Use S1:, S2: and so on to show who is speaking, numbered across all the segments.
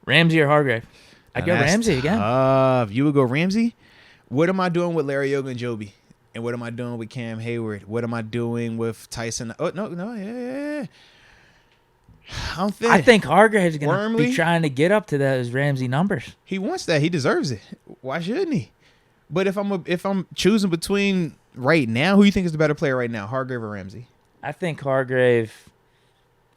S1: Ramsey or Hargrave? I'd go Ramsey again.
S2: You would go Ramsey? What am I doing with Larry Ogunjobi? And what am I doing with Cam Hayward? What am I doing with Tyson? Oh, no, yeah.
S1: I think Hargrave's going to be trying to get up to those Ramsey numbers.
S2: He wants that. He deserves it. Why shouldn't he? But if I'm choosing between right now, who do you think is the better player right now, Hargrave or Ramsey?
S1: I think Hargrave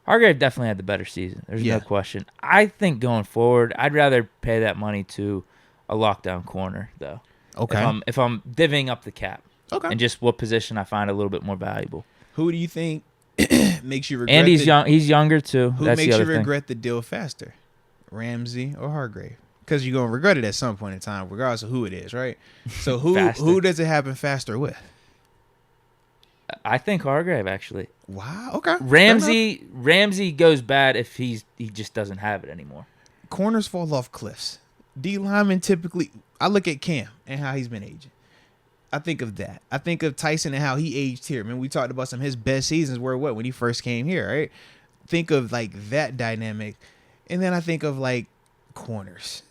S1: definitely had the better season. There's no question. I think going forward, I'd rather pay that money to a lockdown corner, though.
S2: Okay.
S1: If I'm divvying up the cap.
S2: Okay.
S1: And just what position I find a little bit more valuable.
S2: Who do you think makes you regret?
S1: And he's younger too.
S2: Who makes you regret the deal faster, Ramsey or Hargrave? Because you're gonna regret it at some point in time, regardless of who it is, right? So who does it happen faster with?
S1: I think Hargrave, actually.
S2: Wow. Okay.
S1: Ramsey goes bad if he just doesn't have it anymore.
S2: Corners fall off cliffs. D linemen typically. I look at Cam and how he's been aging. I think of that. I think of Tyson and how he aged here. I mean, we talked about some of his best seasons were when he first came here, right? Think of like that dynamic. And then I think of like corners.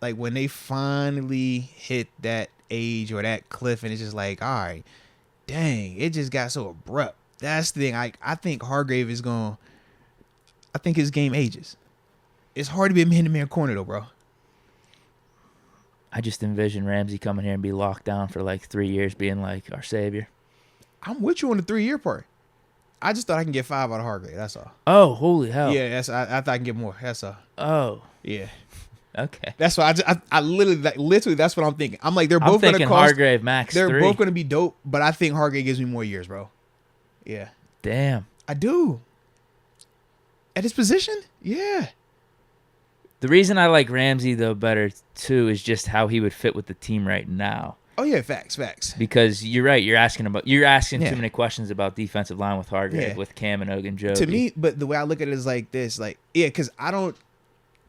S2: Like when they finally hit that age or that cliff and it's just like, all right, dang, it just got so abrupt. That's the thing. I think Hargrave is going to, I think his game ages. It's hard to be a man-to-man corner though, bro.
S1: I just envision Ramsey coming here and be locked down for like 3 years, being like our savior.
S2: I'm with you on the 3-year part. I just thought I can get 5 out of Hargrave. That's all.
S1: Oh, holy hell!
S2: Yeah, I thought I can get more. That's all.
S1: Oh,
S2: yeah.
S1: Okay.
S2: That's why I literally that's what I'm thinking. I'm like they're both going to cost.
S1: Hargrave max.
S2: They're
S1: 3.
S2: both going to be dope, but I think Hargrave gives me more years, bro. Yeah.
S1: Damn.
S2: I do. At his position, yeah.
S1: The reason I like Ramsey, though, better, too, is just how he would fit with the team right now.
S2: Oh, yeah, facts.
S1: Because you're right. You're asking too many questions about defensive line with Hargrave, with Cam and Ogunjobi.
S2: To me, but the way I look at it is like this. Like, yeah, because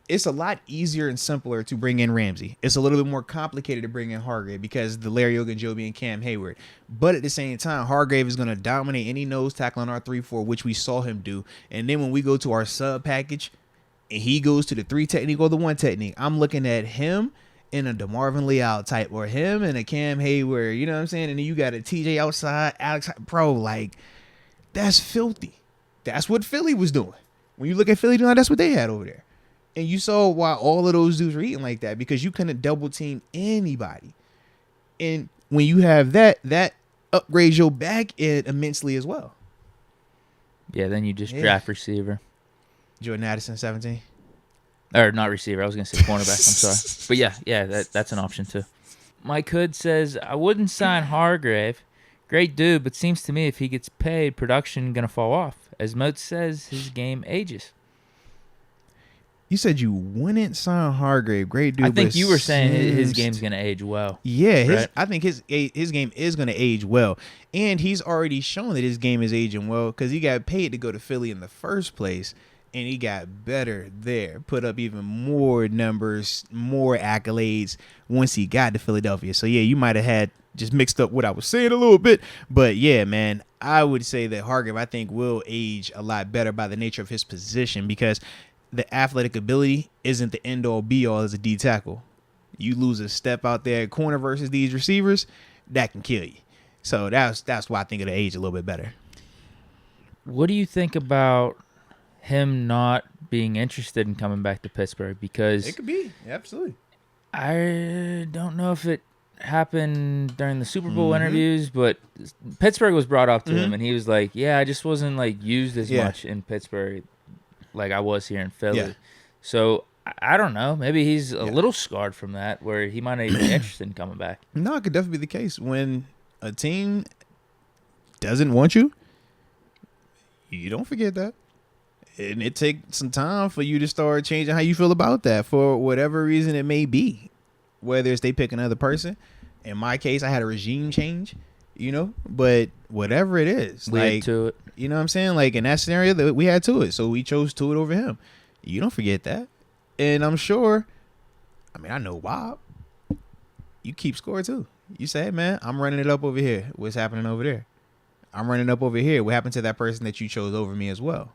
S2: it's a lot easier and simpler to bring in Ramsey. It's a little bit more complicated to bring in Hargrave because the Larry Ogunjobi and Cam Hayward. But at the same time, Hargrave is going to dominate any nose tackle on our 3-4, which we saw him do. And then when we go to our sub package, and he goes to the 3 technique or the 1 technique, I'm looking at him in a DeMarvin Leal type or him and a Cam Hayward, you know what I'm saying? And then you got a TJ outside, Alex, bro, like, that's filthy. That's what Philly was doing. When you look at Philly, that's what they had over there. And you saw why all of those dudes were eating like that, because you couldn't double team anybody. And when you have that upgrades your back end immensely as well.
S1: Yeah, then you just draft receiver.
S2: Jordan Addison, 17.
S1: Or not receiver. I was going to say cornerback. I'm sorry. But yeah, that's an option too. Mike Hood says, I wouldn't sign Hargrave. Great dude, but seems to me if he gets paid, production going to fall off. As Moat says, his game ages.
S2: You said you wouldn't sign Hargrave. Great dude.
S1: I think you were saying his game's going to age well.
S2: Yeah,
S1: right?
S2: I think his game is going to age well. And he's already shown that his game is aging well because he got paid to go to Philly in the first place. And he got better there, put up even more numbers, more accolades once he got to Philadelphia. So, yeah, you might have had just mixed up what I was saying a little bit. But, yeah, man, I would say that Hargrave, I think, will age a lot better by the nature of his position because the athletic ability isn't the end-all, be-all as a D tackle. You lose a step out there at corner versus these receivers, that can kill you. So that's why I think it'll age a little bit better.
S1: What do you think about him not being interested in coming back to Pittsburgh? Because
S2: it could be, absolutely.
S1: I don't know if it happened during the Super Bowl interviews, but Pittsburgh was brought up to him, and he was like, "Yeah, I just wasn't like used as much in Pittsburgh like I was here in Philly." Yeah. So I don't know. Maybe he's a little scarred from that, where he might not even be interested in coming back.
S2: No, it could definitely be the case. When a team doesn't want you, you don't forget that. And it takes some time for you to start changing how you feel about that for whatever reason it may be. Whether it's they pick another person. In my case, I had a regime change, but whatever it is.
S1: We had to it.
S2: You know what I'm saying? Like in that scenario, we had to it. So we chose to it over him. You don't forget that. And I'm sure, I know Bob. You keep score too. You say, hey, man, I'm running it up over here. What's happening over there? I'm running up over here. What happened to that person that you chose over me as well?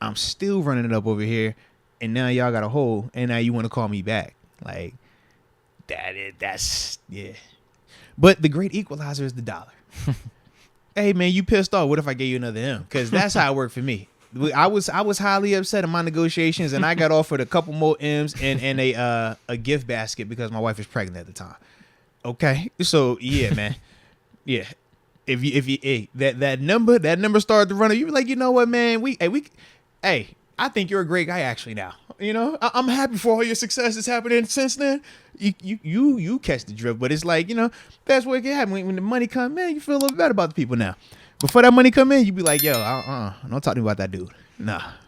S2: I'm still running it up over here. and now y'all got a hole, and now you want to call me back. Like, that's yeah. But the great equalizer is the dollar. Hey man, you pissed off. What if I gave you another M? Because that's how it worked for me. I was highly upset in my negotiations, and I got offered a couple more M's and a gift basket because my wife was pregnant at the time. Okay, so yeah, man, yeah. If you hey, that number started to run, you be like, you know what, man, hey, I think you're a great guy actually now. You know, I'm happy for all your success that's happening since then. You catch the drift, but it's like, you know, that's what can happen when the money come in. You feel a little better about the people now. Before that money come in, you be like, yo, don't talk to me about that dude. Nah.